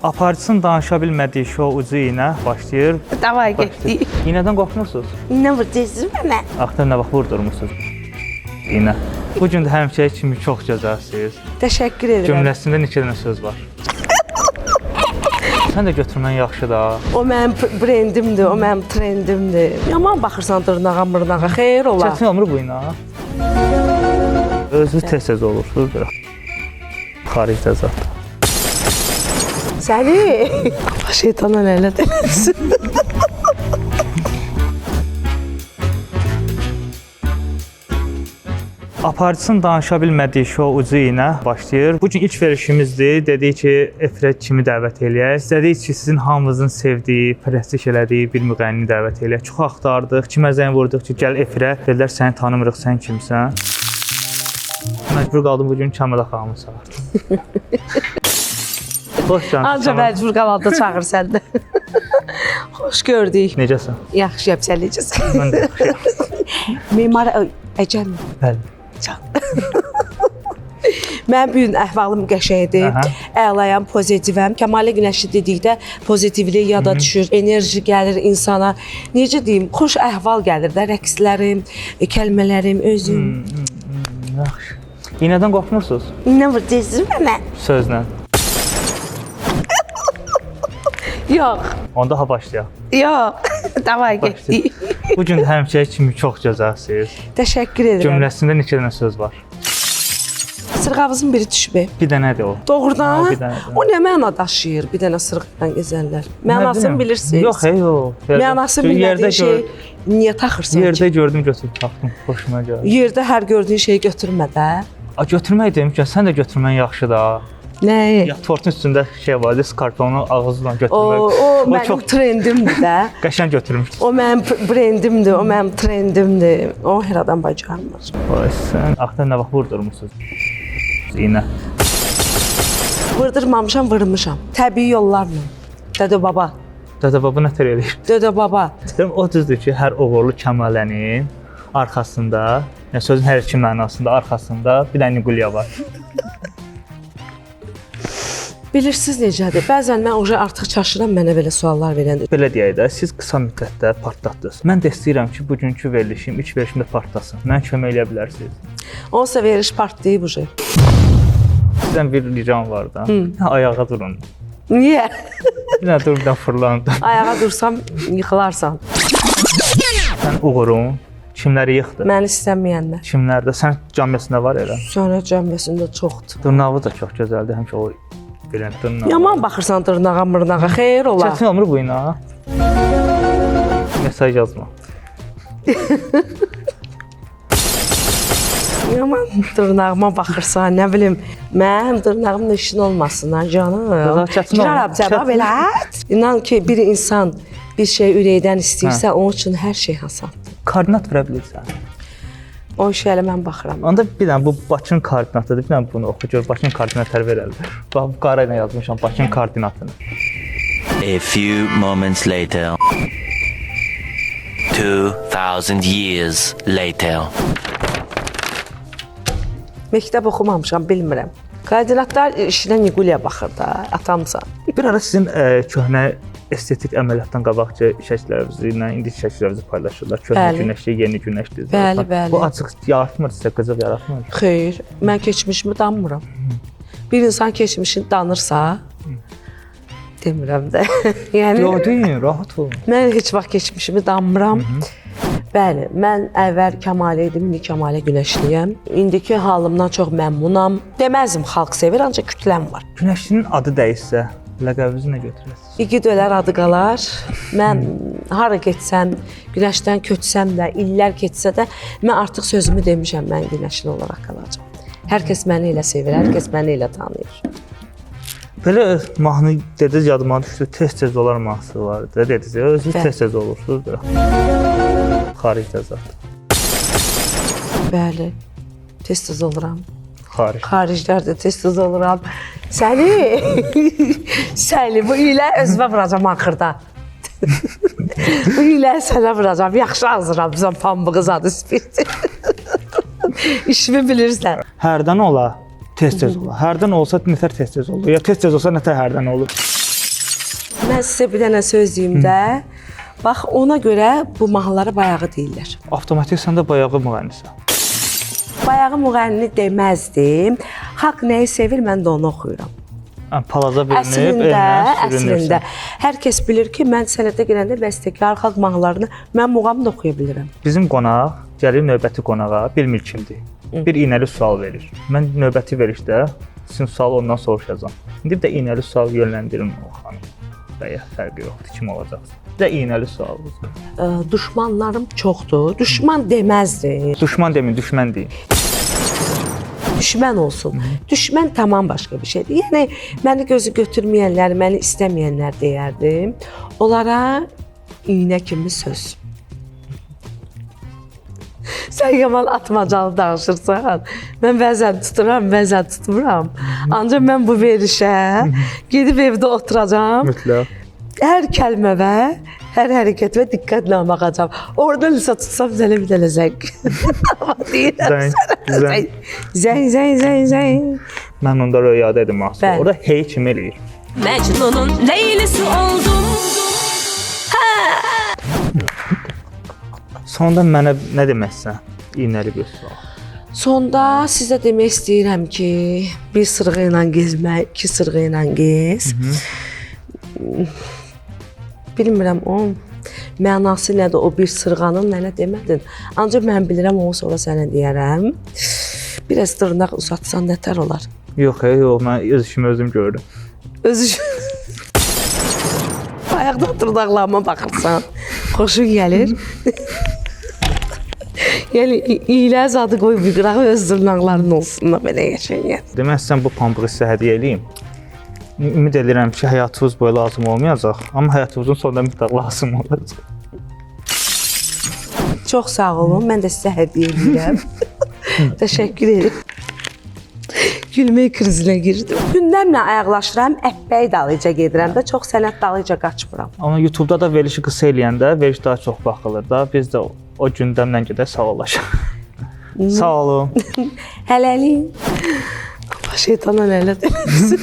Aparıcısının danışa bilmədiyi şou ucu ilə başlayır. Davay getdik. İynədən qorxmursunuz? İynə vuracaqsınız mənə. Axtar nə vaxt vurdurmursunuz? İynə. Bu gün də həmişə kimi çox gözəlsiniz. Təşəkkür edirəm. Cümləsində neçə dənə söz var. Sən də götürmən yaxşı da. O mənim brendimdir, o mənim trendimdir. Yaman baxırsan dırnağa mırnağa, xeyir ola. Çətin olmur bu iynə. Özünüz tez-tez olursunuz. Xaricdə zat. Səni şeytana lənət eləsin. Aparıcısının danışa bilmədiyi şou ucu ilə başlayır. Bu gün ilk verişimizdir. Dedik ki, efirə kimi dəvət eləyək. İstədik ki, sizin hamınızın sevdiyi, prestij elədiyi bir müğənni dəvət eləyək. Çox axtardıq. Kimə zəng vurduq ki, gəl efirə. Dedilər, səni tanımırıq, sən kimsən? Məcbur qaldım bu gün Kəmələ xanımı çağırdım. Xoş gəldin. Ancaq məcbur qalanda çağır sən də. Xoş gördük. Necəsən? Yaxşıyam, sən necəsən? Mən də yaxşıyam. Memar Əcəm. Bəli. Mənim bu gün əhvalım qəşəngdir. Əlayam, pozitivəm. Kəmalə Günəşli dedikdə pozitivlik yada düşür, enerji gəlir insana. Necə deyim, xoş əhval gəlir də, rəqslərim, kəlmələrim, özüm. Yaxşı. İynədən qorxmursunuz? İynə vuracaqsınız mənə. Sözlə. Yox. Onda ha başlayaq. Yox. Davay getdik. Bu gün də həmişə kimi çox gözəlsiniz. Təşəkkür edirəm. Cümləsində neçə dənə söz var. Sırğavızın biri düşməyib. Bir dənədir o. Doğrudan? Bir dənədir. O nə məna daşıyır? Bir dənə sırğayla gəzənlər. Mənasını bilirsiniz. Yox, yox. Mənasını bilmədiyin şey niyə taxırsan ki? Yerdə gördüm, götürüb taxdım. Xoşuma gəldi. Yerdə hər gördüyün şeyi götürmə də. Götürmək deyim ki, sən də götürmən yaxşı da. Nəyi? Ya tortun üstündə şey var, skarponu ağzından O götürmək. mənim trendimdir də. Qəşəng götürmüş. O mənim brendimdir, o mənim trendimdir. O hər adam bacarmır. Vay sən, axtar nə vaxt vurdurmusunuz? İynə. Vurdurmamışam, vurmuşam. Təbii yollarla. Dədə baba. Dədə baba nətər eləyir? Dədə baba. Deyirəm, o düzdür ki, hər oğurlu Kəmalənin arxasında, yəni sözün hər iki mənasında arxasında bir dənə Niqulya var. Bilirsiniz necədir? Bəzən mən oje artıq çaşıram mənə belə suallar verəndə. Belə deyək də, siz qısa müddətdə partlatdınız. Mən də istəyirəm ki, bugünkü verilişim, ilk verilişimdə partlasın. Mən kömək eləyə bilərsiniz. Onsa veriş partlayıb oje. Sizdən bir ricam var da. Ayağa durun. Niyə? Bir dənə durumdan fırlandım. Ayağa dursam yıxılarsan. Sən uğurun, kimləri yıxdı? Məni istəməyənlər. Kimlərdə? Sən cəmiyyəsində var elə. Sonra cəmiyyəsində çoxdur. Dırnağı da çox gözəldir, həmişə o belə dırnağı. Yaman baxırsan dırnağa mırnağa, xeyir ola. Çətin olmur bu iynə. Mesaj yazma. Yaman dırnağıma baxırsan, nə bilim, mənim dırnağımın işin olmasın ha canım. Çətin olmur. Girərəm cavab elə. İnan ki, bir insan bir şey ürəkdən istəyirsə, onun üçün hər şey asandır. Koordinat verə bilirsən. O işə elə mən baxıram. Onda bir dənə bu Bakının koordinatıdır. Bir dənə bunu oxu gör. Bakının koordinatları verərlər. Bax, bu qara ilə yazmışam Bakının koordinatını. A few moments later. 2000 years later. Məktəb oxumamışam, bilmirəm. Koordinatlar işinə Niqulya baxır da, atamsan. Bir ara sizin köhnə estetik əməliyyatdan qabaqcı şəkillərinizi ilə indi şəkillərinizi paylaşırlar. Köhnə günəşli, yeni günəşli. Bəli, bəli. Bu açıq yaratmır sizə, qızıq yaratmır. Xeyr, mən keçmişimi danmıram. Bir insan keçmişini danırsa, demirəm də. Yəni Yox, deyin, rahat olun. mən heç vaxt keçmişimi danmıram. Bəli, mən əvvəl Kəmalə idim, indi Kəmalə Günəşliyəm. İndiki halımdan çox məmnunam. Deməzdim xalq sevir, ancaq kütləm var. Günəşlinin adı dəyişsə, ləqəbinizi nə götürəsiniz? İgid ölər adı qalar. Mən hara getsəm, günəşdən köçsəm də, illər keçsə də, mən artıq sözümü demişəm, mən günəşli olaraq qalacağam. Hər kəs məni elə sevir, hər kəs məni elə tanıyır. Belə mahnı dediniz, yadıma düşdü, tez-tez olar mahnısı var. Dediniz, özünüz tez-tez olursunuz. Xaricdə zat. Bəli, tez-tez oluram. Xariclərdə tez-tez oluram. Səni bu ilə özümə vuracam axırda. Bu ilə sənə vuracam. Yaxşı hazıram, bizə pambığı zadı spirti. İşimi bilirsən. Hərdən ola, tez-tez ola. Hərdən olsa nətər tez-tez olur. Ya tez-tez olsa nətər hərdən olur. Mən sizə bir dənə söz deyim də. Bax, ona görə bu mahnıları bayağı deyirlər. Avtomatik sən də bayağı müğənnisən. Bayağı müğənni deməzdim. Xalq nəyi sevir, mən də onu oxuyuram. Palaza bilinib, əslində. Hər kəs bilir ki, mən sənətə girəndə bəstəkar xalq mahnılarını mən muğam da oxuya bilirəm. Bizim qonaq gəlir növbəti qonağa, bilmir kimdir. Bir iynəli sual verir. Mən növbəti verişdə sizin sualı ondan soruşacağam. İndi də iynəli sual yönləndirin o xanım. Bəyə fərqi yoxdur, kim olacaqsa. Bir də iynəli sual. Düşmanlarım çoxdur. Düşman deməzdim. Düşman demin, düşmən deyin. Düşmən olsun. Düşmən tamam başqa bir şeydir. Yəni məni gözü götürməyənlər, məni istəməyənlər deyərdim. Onlara iynə kimi söz. Sən yaman atmacalı danışırsan. Mən bəzən tuturam, bəzən tutmuram. Ancaq mən bu verişə gedib evdə oturacağam. Mütləq. Hər kəlməvə, hər hərəkətvə diqqətlə baxacağam. Orada lisə tutsam sənə bir dənə zəng. Zəng. Mən onda rüyada edim aslında. Orada hey kim eləyir? Mecnun'un leylisi oldum. Sonda mənə nə deməksən? İynəli bir sual. Sonda sizə demək istəyirəm ki, bir sırğı ilə gezmək, iki sırğı ilə gez. Bilmirəm o mənası nədir, o bir sırğanın mənə demədin. Ancaq mən bilirəm, onu sonra sənə deyərəm. Biraz dırnaq uzatsan nətər olar? Yox, mən öz işimi özüm görürüm. Öz işin. Ayaqda dırnaqlarıma baxırsan, xoşun gəlir. Yəni, iylə zadı qoy bir qırağı öz dırnaqların olsun da belə yaşayın. Demək, sən bu pambığı sizə hədiyyə eləyim. Ümid edirəm ki, həyatınız boyu lazım olmayacaq, amma həyatınızın sonunda mütləq lazım olacaq. Çox sağ olun, mən də sizə hədiyyə edirəm. Təşəkkür edirəm. Gülmək krizinə girdim. Gündəmlə ayaqlaşıram, əhbəy dalıca gedirəm də, çox sənət dalıca qaçmıram. Amma YouTube-da da verilişi qısa eləyəndə veriş daha çox baxılır da. Biz də o gündəmlə gedək sağollaşaq. Sağ olun. Hələlik. Şeytana nələ deməsin.